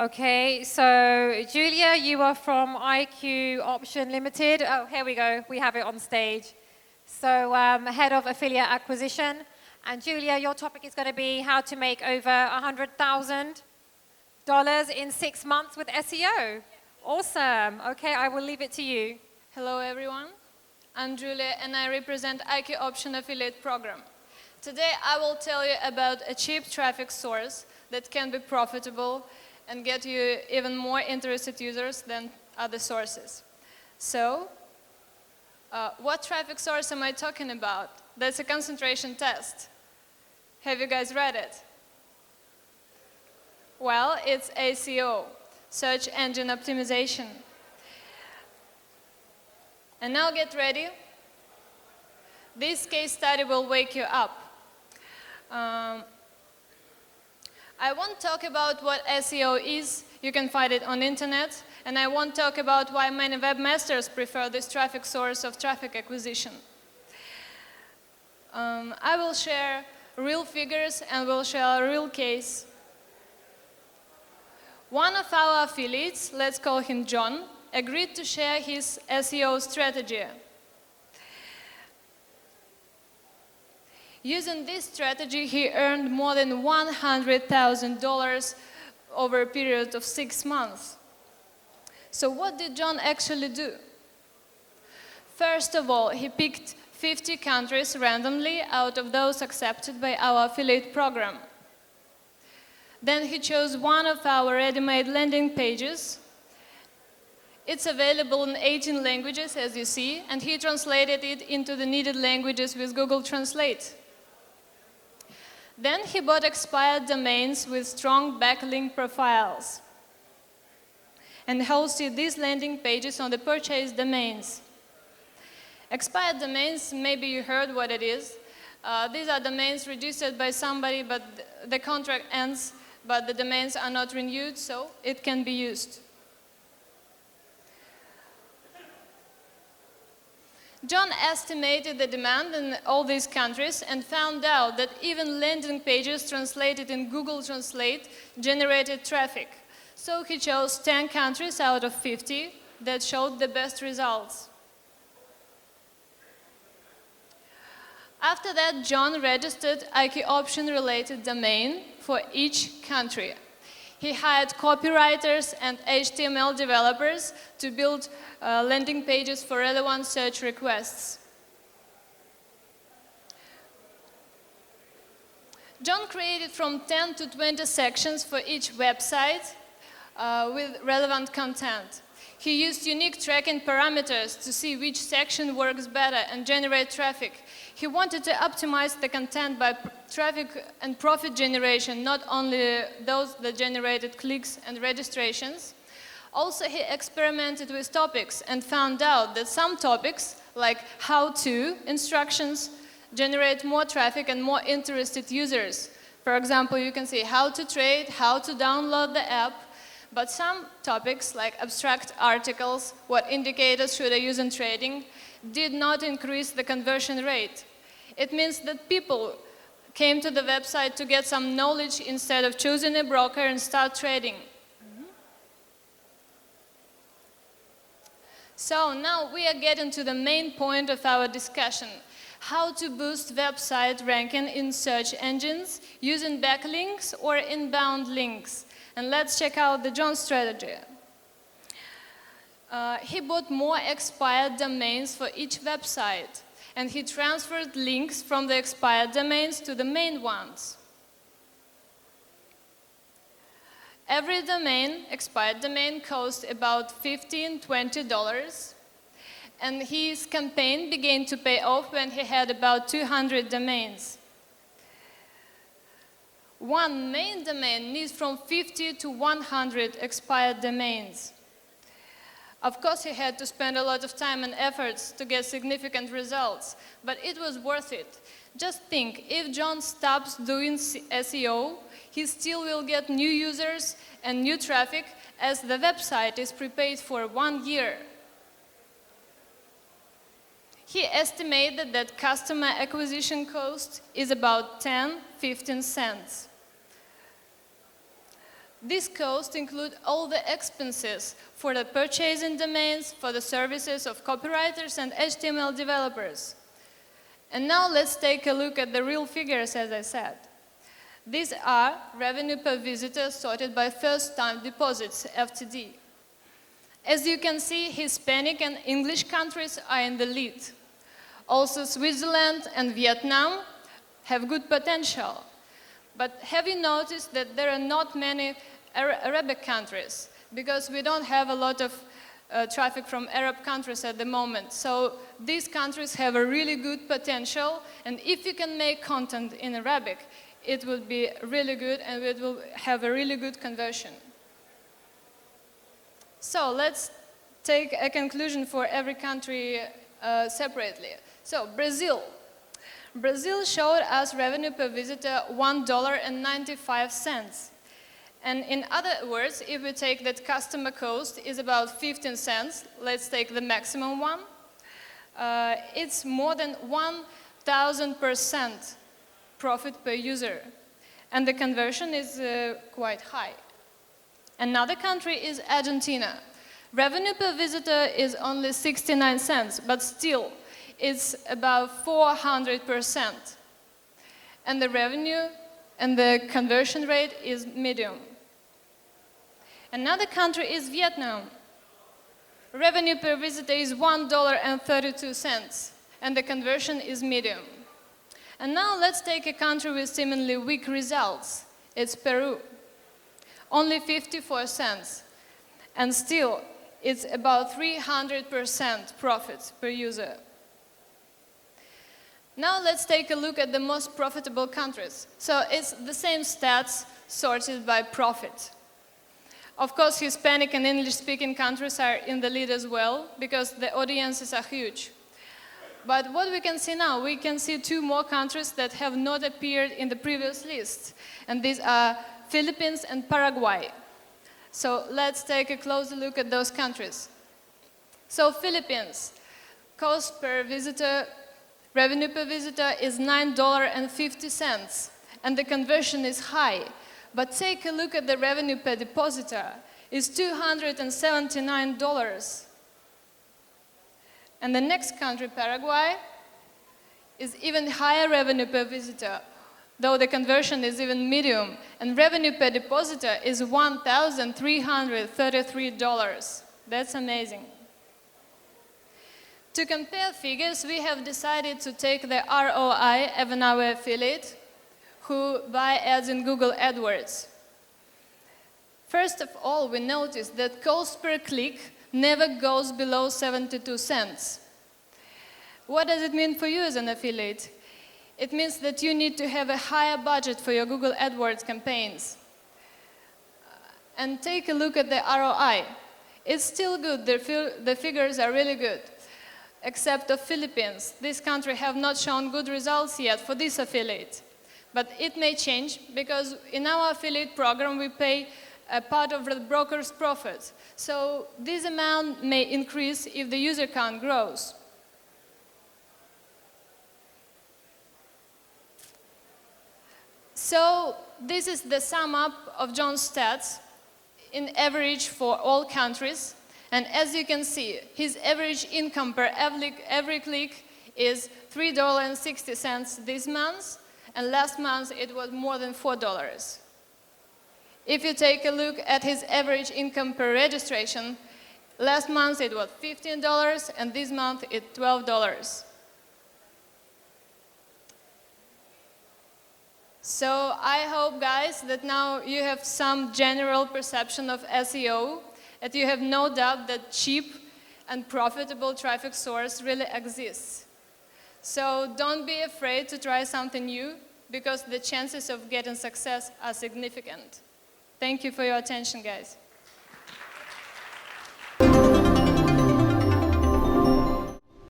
Okay, so Julia, you are from IQ Option Limited. Oh, here we go. We have it on stage. So head of affiliate acquisition. And Julia, your topic is going to be how to make over $100,000 in 6 months with SEO. Awesome. Okay, I will leave it to you. Hello everyone, I'm Julia and I represent IQ Option Affiliate Program. Today I will tell you about a cheap traffic source that can be profitable and get you even more interested users than other sources. So, what traffic source am I talking about? That's a concentration test. Have you guys read it? Well, it's SEO, Search Engine Optimization. And now get ready. This case study will wake you up. I won't talk about what SEO is. You can find it on the internet. And I won't talk about why many webmasters prefer this traffic source of traffic acquisition. I will share real figures and will share a real case. One of our affiliates, let's call him John, agreed to share his SEO strategy. Using this strategy, he earned more than $100,000 over a period of 6 months. So what did John actually do? First of all, he picked 50 countries randomly out of those accepted by our affiliate program. Then he chose one of our ready-made landing pages. It's available in 18 languages, as you see, and he translated it into the needed languages with Google Translate. Then he bought expired domains with strong backlink profiles and hosted these landing pages on the purchased domains. Expired domains, maybe you heard what it is. These are domains registered by somebody, but the contract ends, but the domains are not renewed, so it can be used. John estimated the demand in all these countries and found out that even landing pages translated in Google Translate generated traffic. So he chose 10 countries out of 50 that showed the best results. After that, John registered IQ option-related domain for each country. He hired copywriters and HTML developers to build landing pages for relevant search requests. John created from 10 to 20 sections for each website with relevant content. He used unique tracking parameters to see which section works better and generate traffic. He wanted to optimize the content by traffic and profit generation, not only those that generated clicks and registrations. Also, he experimented with topics and found out that some topics, like how-to instructions, generate more traffic and more interested users. For example, you can see how to trade, how to download the app. But some topics, like abstract articles, what indicators should I use in trading, did not increase the conversion rate. It means that people came to the website to get some knowledge instead of choosing a broker and start trading. So now we are getting to the main point of our discussion: how to boost website ranking in search engines using backlinks or inbound links. And let's check out the John strategy. He bought more expired domains for each website, and he transferred links from the expired domains to the main ones. Every domain, expired domain, cost about $15, $20, and his campaign began to pay off when he had about 200 domains. One main domain needs from 50 to 100 expired domains. Of course, he had to spend a lot of time and efforts to get significant results, but it was worth it. Just think, if John stops doing SEO, he still will get new users and new traffic, as the website is prepaid for 1 year. He estimated that customer acquisition cost is about 10–15 cents. These costs include all the expenses for the purchasing domains, for the services of copywriters and HTML developers. And now let's take a look at the real figures, as I said. These are revenue per visitor sorted by first-time deposits, FTD. As you can see, Hispanic and English countries are in the lead. Also, Switzerland and Vietnam have good potential. But have you noticed that there are not many Arabic countries? Because we don't have a lot of traffic from Arab countries at the moment. So these countries have a really good potential, and if you can make content in Arabic, it will be really good and it will have a really good conversion. So let's take a conclusion for every country separately. So Brazil. Brazil showed us revenue per visitor $1.95. And in other words, if we take that customer cost is about 15 cents, let's take the maximum one, it's more than 1,000% profit per user. And the conversion is quite high. Another country is Argentina. Revenue per visitor is only 69 cents, but still it's about 400%. And the revenue and the conversion rate is medium. Another country is Vietnam. Revenue per visitor is $1.32, and the conversion is medium. And now let's take a country with seemingly weak results. It's Peru. Only 54 cents. And still, it's about 300% profit per user. Now let's take a look at the most profitable countries. So it's the same stats sorted by profit. Of course, Hispanic and English-speaking countries are in the lead as well, because the audiences are huge. But what we can see now, we can see two more countries that have not appeared in the previous list. And these are Philippines and Paraguay. So let's take a closer look at those countries. So Philippines, cost per visitor, revenue per visitor is $9.50, and the conversion is high. But take a look at the revenue per depositor, it's $279. And the next country, Paraguay, is even higher revenue per visitor, though the conversion is even medium, and revenue per depositor is $1,333. That's amazing. To compare figures, we have decided to take the ROI of our affiliate who buy ads in Google AdWords. First of all, we notice that cost per click never goes below 72 cents. What does it mean for you as an affiliate? It means that you need to have a higher budget for your Google AdWords campaigns. And take a look at the ROI. It's still good, the figures are really good. Except the Philippines. This country have not shown good results yet for this affiliate. But it may change, because in our affiliate program we pay a part of the broker's profit. So this amount may increase if the user count grows. So this is the sum up of John's stats in average for all countries. And as you can see, his average income per every click is $3.60 this month, and last month it was more than $4. If you take a look at his average income per registration, last month it was $15, and this month it's $12. So I hope, guys, that now you have some general perception of SEO, that you have no doubt that cheap and profitable traffic source really exists. So don't be afraid to try something new, because the chances of getting success are significant. Thank you for your attention, guys.